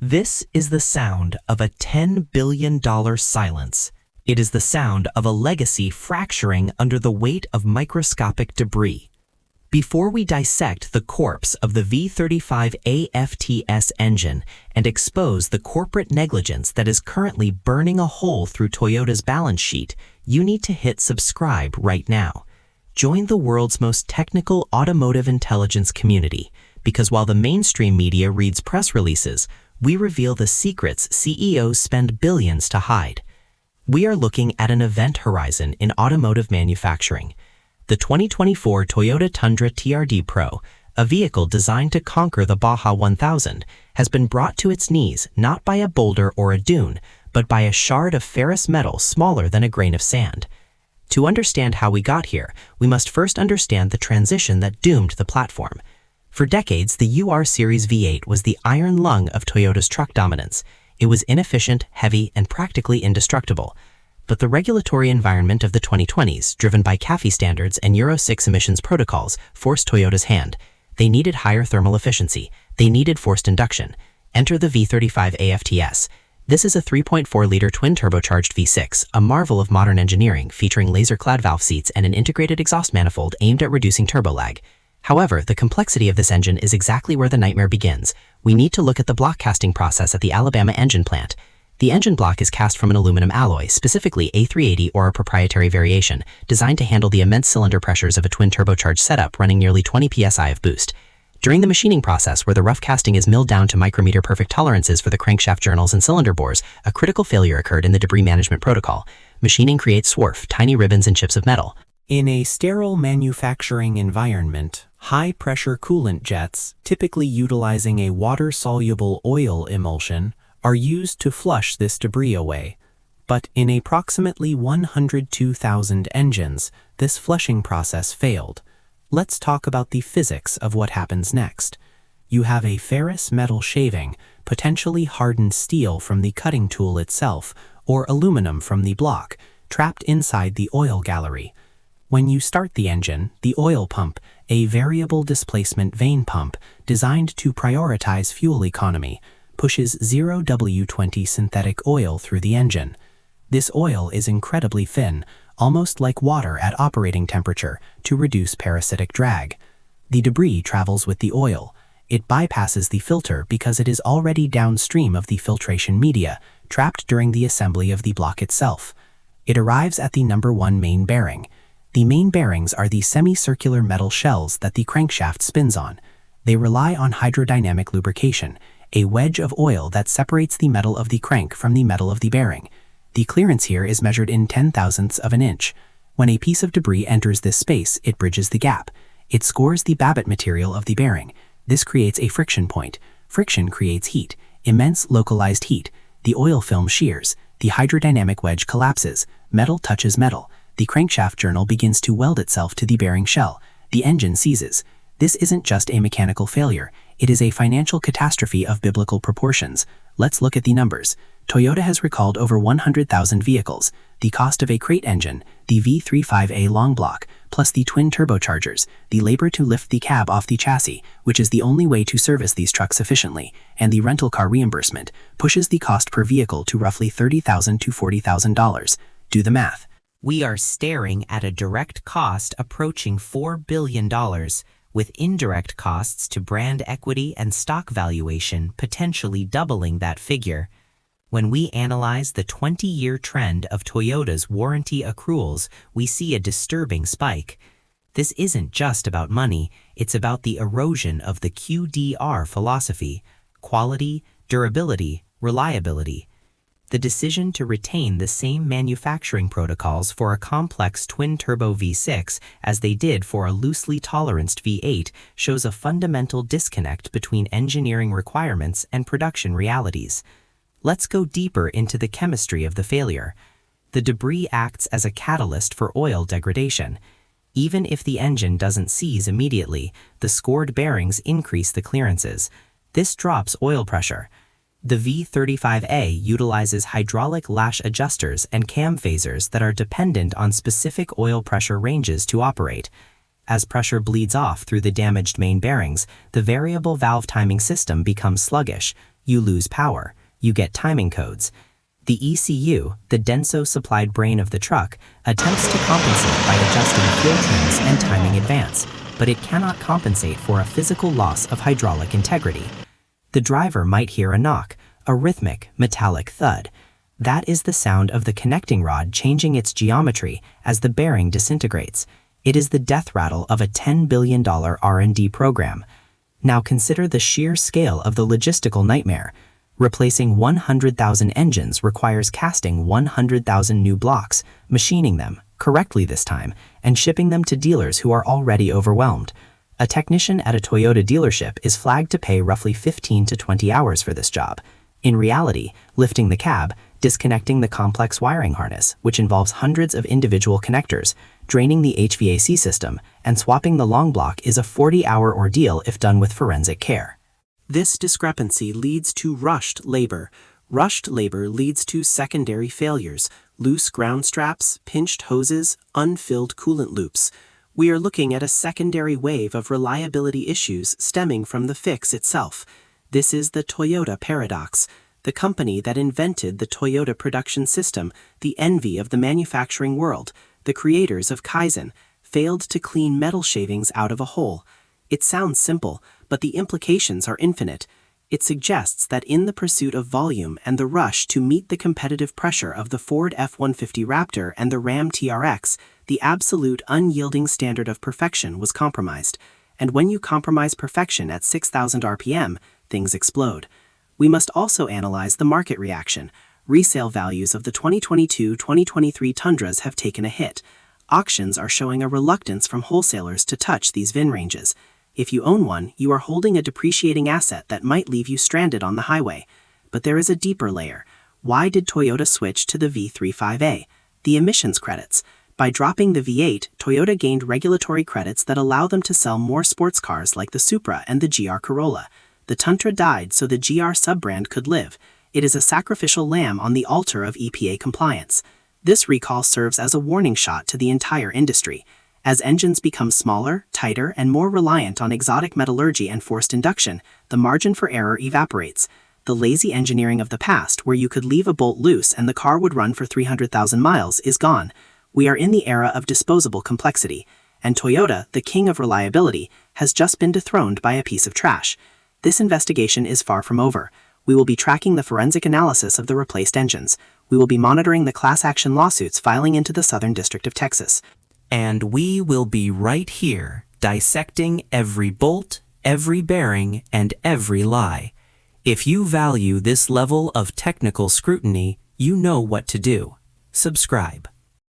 This is the sound of a $10 billion silence. It is the sound of a legacy fracturing under the weight of microscopic debris. Before we dissect the corpse of the V35 AFTS engine and expose the corporate negligence that is currently burning a hole through Toyota's balance sheet, you need to hit subscribe right now. Join the world's most technical automotive intelligence community, because while the mainstream media reads press releases, we reveal the secrets CEOs spend billions to hide. We are looking at an event horizon in automotive manufacturing. The 2024 Toyota Tundra TRD Pro, a vehicle designed to conquer the Baja 1000, has been brought to its knees not by a boulder or a dune, but by a shard of ferrous metal smaller than a grain of sand. To understand how we got here, we must first understand the transition that doomed the platform. For decades, the UR Series V8 was the iron lung of Toyota's truck dominance. It was inefficient, heavy, and practically indestructible. But the regulatory environment of the 2020s, driven by CAFE standards and Euro 6 emissions protocols, forced Toyota's hand. They needed higher thermal efficiency. They needed forced induction. Enter the V35 AFTS. This is a 3.4-liter twin-turbocharged V6, a marvel of modern engineering featuring laser-clad valve seats and an integrated exhaust manifold aimed at reducing turbo lag. However, the complexity of this engine is exactly where the nightmare begins. We need to look at the block casting process at the Alabama engine plant. The engine block is cast from an aluminum alloy, specifically A380 or a proprietary variation, designed to handle the immense cylinder pressures of a twin-turbocharged setup running nearly 20 psi of boost. During the machining process, where the rough casting is milled down to micrometer perfect tolerances for the crankshaft journals and cylinder bores, a critical failure occurred in the debris management protocol. Machining creates swarf, tiny ribbons and chips of metal. In a sterile manufacturing environment, high-pressure coolant jets, typically utilizing a water-soluble oil emulsion, are used to flush this debris away. But in approximately 102,000 engines, this flushing process failed. Let's talk about the physics of what happens next. You have a ferrous metal shaving, potentially hardened steel from the cutting tool itself, or aluminum from the block, trapped inside the oil gallery. When you start the engine, the oil pump, a variable displacement vane pump designed to prioritize fuel economy, pushes 0W20 synthetic oil through the engine. This oil is incredibly thin, almost like water at operating temperature, to reduce parasitic drag. The debris travels with the oil. It bypasses the filter because it is already downstream of the filtration media, trapped during the assembly of the block itself. It arrives at the number 1 main bearing. The main bearings are the semicircular metal shells that the crankshaft spins on. They rely on hydrodynamic lubrication, a wedge of oil that separates the metal of the crank from the metal of the bearing. The clearance here is measured in 0.010 of an inch. When a piece of debris enters this space, it bridges the gap. It scores the babbitt material of the bearing. This creates a friction point. Friction creates heat, immense localized heat. The oil film shears. The hydrodynamic wedge collapses. Metal touches metal. The crankshaft journal begins to weld itself to the bearing shell. The engine seizes. This isn't just a mechanical failure. It is a financial catastrophe of biblical proportions. Let's look at the numbers. Toyota has recalled over 100,000 vehicles. The cost of a crate engine, the V35A long block, plus the twin turbochargers, the labor to lift the cab off the chassis, which is the only way to service these trucks efficiently, and the rental car reimbursement, pushes the cost per vehicle to roughly $30,000 to $40,000. Do the math. We are staring at a direct cost approaching $4 billion, with indirect costs to brand equity and stock valuation potentially doubling that figure. When we analyze the 20-year trend of Toyota's warranty accruals, we see a disturbing spike. This isn't just about money, it's about the erosion of the QDR philosophy: quality, durability, reliability. The decision to retain the same manufacturing protocols for a complex twin-turbo V6 as they did for a loosely toleranced V8 shows a fundamental disconnect between engineering requirements and production realities. Let's go deeper into the chemistry of the failure. The debris acts as a catalyst for oil degradation. Even if the engine doesn't seize immediately, the scored bearings increase the clearances. This drops oil pressure. The V35A utilizes hydraulic lash adjusters and cam phasers that are dependent on specific oil pressure ranges to operate. As pressure bleeds off through the damaged main bearings, the variable valve timing system becomes sluggish. You lose power. You get timing codes. The ECU, the Denso-supplied brain of the truck, attempts to compensate by adjusting fuel trims and timing advance, but it cannot compensate for a physical loss of hydraulic integrity. The driver might hear a knock, a rhythmic, metallic thud. That is the sound of the connecting rod changing its geometry as the bearing disintegrates. It is the death rattle of a $10 billion R&D program. Now consider the sheer scale of the logistical nightmare. Replacing 100,000 engines requires casting 100,000 new blocks, machining them, correctly this time, and shipping them to dealers who are already overwhelmed. A technician at a Toyota dealership is flagged to pay roughly 15 to 20 hours for this job. In reality, lifting the cab, disconnecting the complex wiring harness, which involves hundreds of individual connectors, draining the HVAC system, and swapping the long block is a 40-hour ordeal if done with forensic care. This discrepancy leads to rushed labor. Rushed labor leads to secondary failures, loose ground straps, pinched hoses, unfilled coolant loops. We are looking at a secondary wave of reliability issues stemming from the fix itself. This is the Toyota paradox. The company that invented the Toyota production system, the envy of the manufacturing world, the creators of Kaizen, failed to clean metal shavings out of a hole. It sounds simple, but the implications are infinite. It suggests that in the pursuit of volume and the rush to meet the competitive pressure of the Ford F-150 Raptor and the Ram TRX, the absolute unyielding standard of perfection was compromised. And when you compromise perfection at 6,000 RPM, things explode. We must also analyze the market reaction. Resale values of the 2022-2023 Tundras have taken a hit. Auctions are showing a reluctance from wholesalers to touch these VIN ranges. If you own one, you are holding a depreciating asset that might leave you stranded on the highway. But there is a deeper layer. Why did Toyota switch to the V35A? The emissions credits. By dropping the V8, Toyota gained regulatory credits that allow them to sell more sports cars like the Supra and the GR Corolla. The Tundra died so the GR sub-brand could live. It is a sacrificial lamb on the altar of EPA compliance. This recall serves as a warning shot to the entire industry. As engines become smaller, tighter, and more reliant on exotic metallurgy and forced induction, the margin for error evaporates. The lazy engineering of the past, where you could leave a bolt loose and the car would run for 300,000 miles, is gone. We are in the era of disposable complexity, and Toyota, the king of reliability, has just been dethroned by a piece of trash. This investigation is far from over. We will be tracking the forensic analysis of the replaced engines. We will be monitoring the class action lawsuits filing into the Southern District of Texas. And we will be right here, dissecting every bolt, every bearing, and every lie. If you value this level of technical scrutiny, you know what to do. Subscribe.